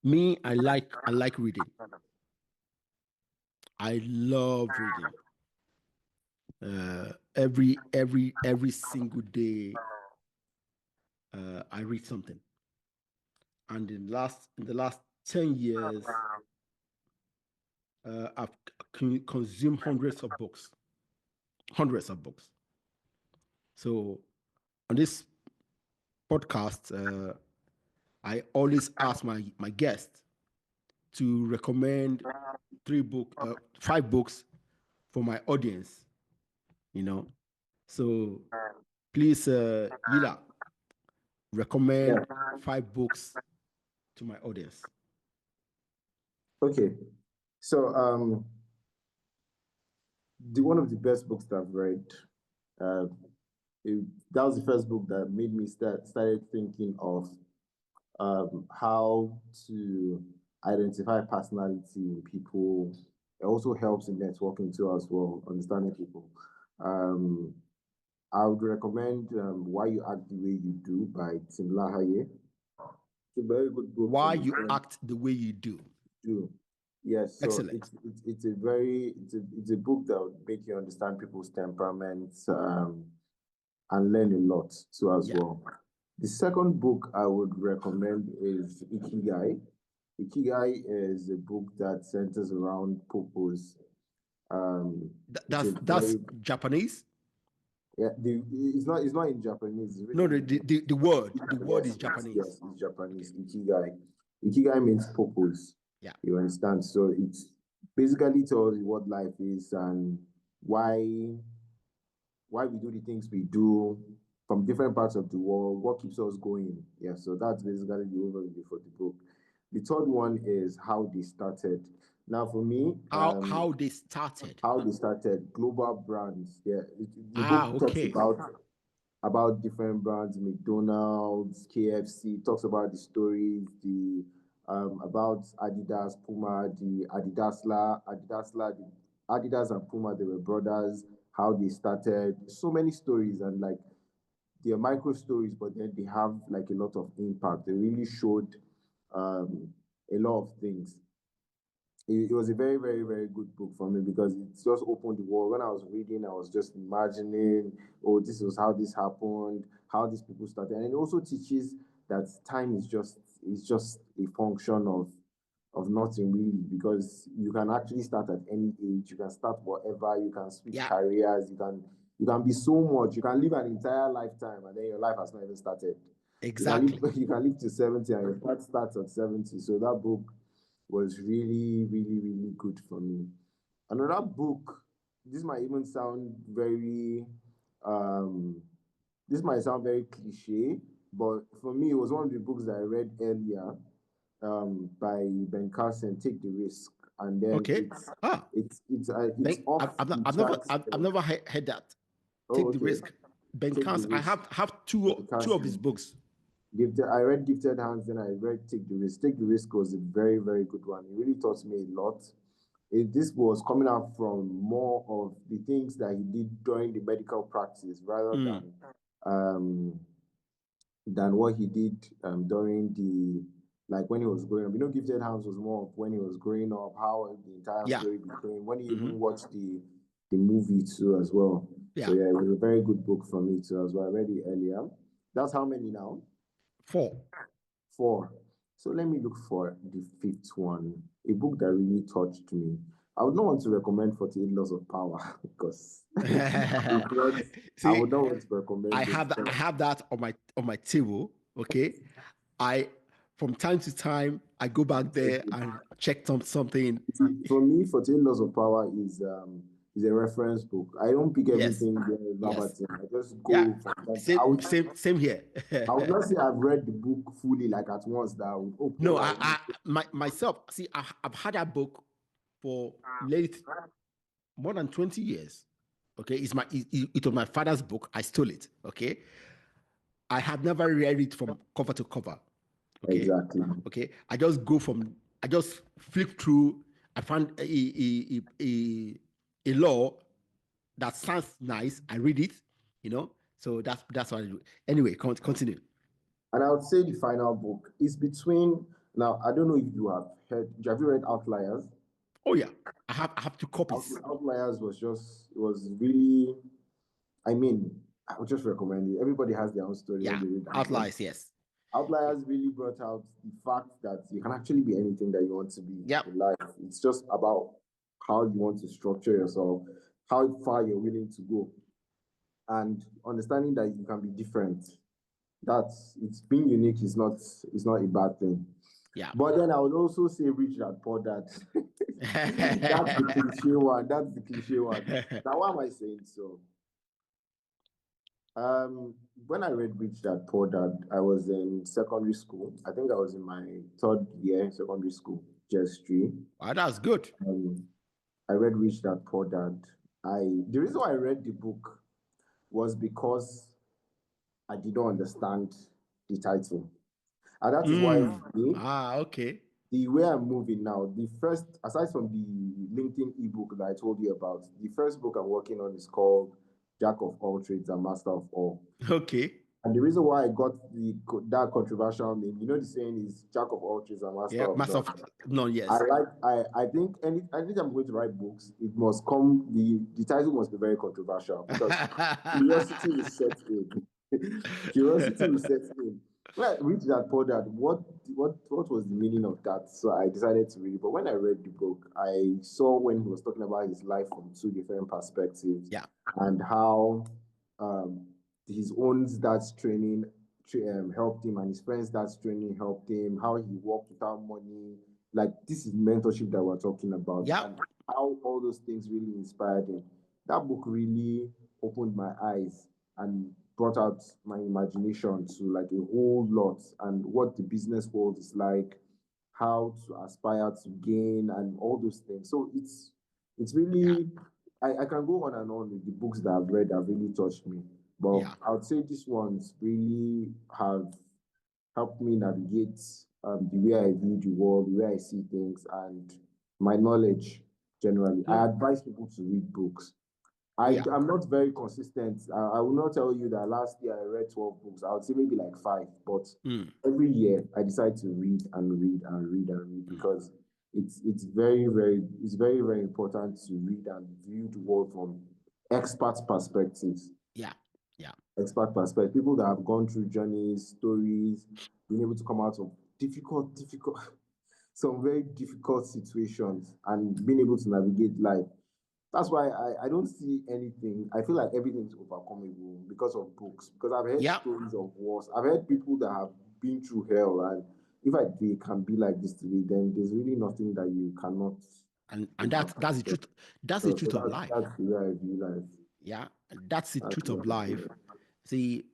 Me, I like reading. I love reading. Every single day, I read something. And in the last 10 years, I've consumed hundreds of books. So on this podcast, I always ask my guests to recommend 5 books for my audience. So please, Yila, recommend 5 books to my audience. Okay, so one of the best books that I've read, that was the first book that made me started thinking of how to identify personality in people. It also helps in networking too as well, understanding people. I would recommend Why You Act the Way You Do by Tim LaHaye. It's a very good book. Why You Act the Way You Do. Yes, so excellent. It's a book that would make you understand people's temperaments and learn a lot too as well. The second book I would recommend is Ikigai. Ikigai is a book that centers around purpose. That's Japanese. Yeah, it's not in Japanese. No, the word is Japanese. Yes, it's Japanese. Ikigai. Ikigai means purpose. Yeah, you understand. So it's basically tells you what life is and why we do the things we do from different parts of the world. What keeps us going? Yeah. So that's basically the overview for the book. The third one is How They Started. Now, for me, how they started. Global brands. Yeah, the book talks about different brands, McDonald's, KFC. Talks about the stories, about Adidas, Puma, the Adidas and Puma. They were brothers. How they started. So many stories, and like they're micro stories, but then they have like a lot of impact. They really showed a lot of things. It was a very, very, very good book for me because it just opened the world. When I was reading, I was just imagining, oh, this was how this happened, how these people started. And it also teaches that time is just a function of nothing really, because you can actually start at any age. You can start whatever. You can switch careers. You can be so much. You can live an entire lifetime and then your life has not even started. Exactly. You can live to 70 and your part starts at 70. So that book was really, really, really good for me. Another book, this might even sound very cliche, but for me, it was one of the books that I read earlier by Ben Carson, Take the Risk. And then I've never heard that. Take the Risk. Ben Carson. I have two of his books. I read Gifted Hands, then I read Take the Risk. Take the Risk was a very, very good one. It really taught me a lot. This was coming out from more of the things that he did during the medical practice rather than what he did during when he was growing up. Gifted Hands was more of when he was growing up, how the entire story became, when he even watched the movie too as well. Yeah. So yeah, it was a very good book for me too as well. I read it earlier. That's how many now? 4. So let me look for the 5th one. A book that really touched me. I would not want to recommend 48 Laws of Power because I would not want to recommend. I have that on my table. Okay, from time to time I go back there and check something. For me, 48 Laws of Power is a reference book. I don't pick everything verbatim. I just go from that. Same here. I would not say I've read the book fully like at once. That I would open. No, myself. See, I've had that book for more than 20 years. Okay, it was my father's book. I stole it. Okay, I have never read it from cover to cover. Okay? Exactly. Okay, I just flip through. I found a law that sounds nice. I read it. So that's what I do. Anyway, continue. And I would say the final book is between Now, I don't know if you have you read Outliers? Oh yeah, I have 2 copies. Outliers was really, I mean, I would just recommend it. Everybody has their own story Yeah, when they read Outliers, yes. Outliers really brought out the fact that you can actually be anything that you want to be in life. It's just about how you want to structure yourself, how far you're willing to go, and understanding that you can be different. It's being unique is not a bad thing. Yeah. But then I would also say Rich Dad Poor Dad. That's the cliche one. That's the cliche one. Now, why am I saying so? When I read Rich Dad Poor Dad, I was in secondary school. I think I was in my 3rd year in secondary school, JS3. Wow, that's good. I read Rich Dad Poor Dad. The reason why I read the book was because I did not understand the title. And that is why okay. The way I'm moving now, the first, aside from the LinkedIn ebook that I told you about, the first book I'm working on is called Jack of All Trades and Master of All. Okay. And the reason why I got that controversial name, the saying is Jack of All Trades and Master of None. Yes. I think I'm going to write books, it must come, the title must be very controversial because curiosity will set in. Curiosity will set in. When I read that Poor Dad, what was the meaning of that? So I decided to read it. But when I read the book, I saw when he was talking about his life from 2 different perspectives. Yeah. And how his own dad's training helped him, and his friend's dad's training helped him, how he worked without money. Like, this is mentorship that we're talking about. Yeah. And how all those things really inspired him. That book really opened my eyes and brought out my imagination to like a whole lot, and what the business world is like, how to aspire to gain, and all those things. So it's really, I can go on and on with the books that I've read that have really touched me. But I would say these ones really have helped me navigate the way I view the world, the way I see things, and my knowledge generally. I advise people to read books. I'm not very consistent. I will not tell you that last year I read 12 books. I would say maybe like 5, but every year I decide to read and read and read and read because it's very, very important to read and view the world from expert perspectives. Yeah. Expert perspective, people that have gone through journeys, stories, being able to come out of some very difficult situations and being able to navigate life. That's why I don't see anything. I feel like everything's overcomable because of books. Because I've heard stories of wars. I've heard people that have been through hell, and if they can be like this today, then there's really nothing that you cannot. And that's the truth. That's the truth of life. That's the way I view life. Yeah, that's the truth of life. See,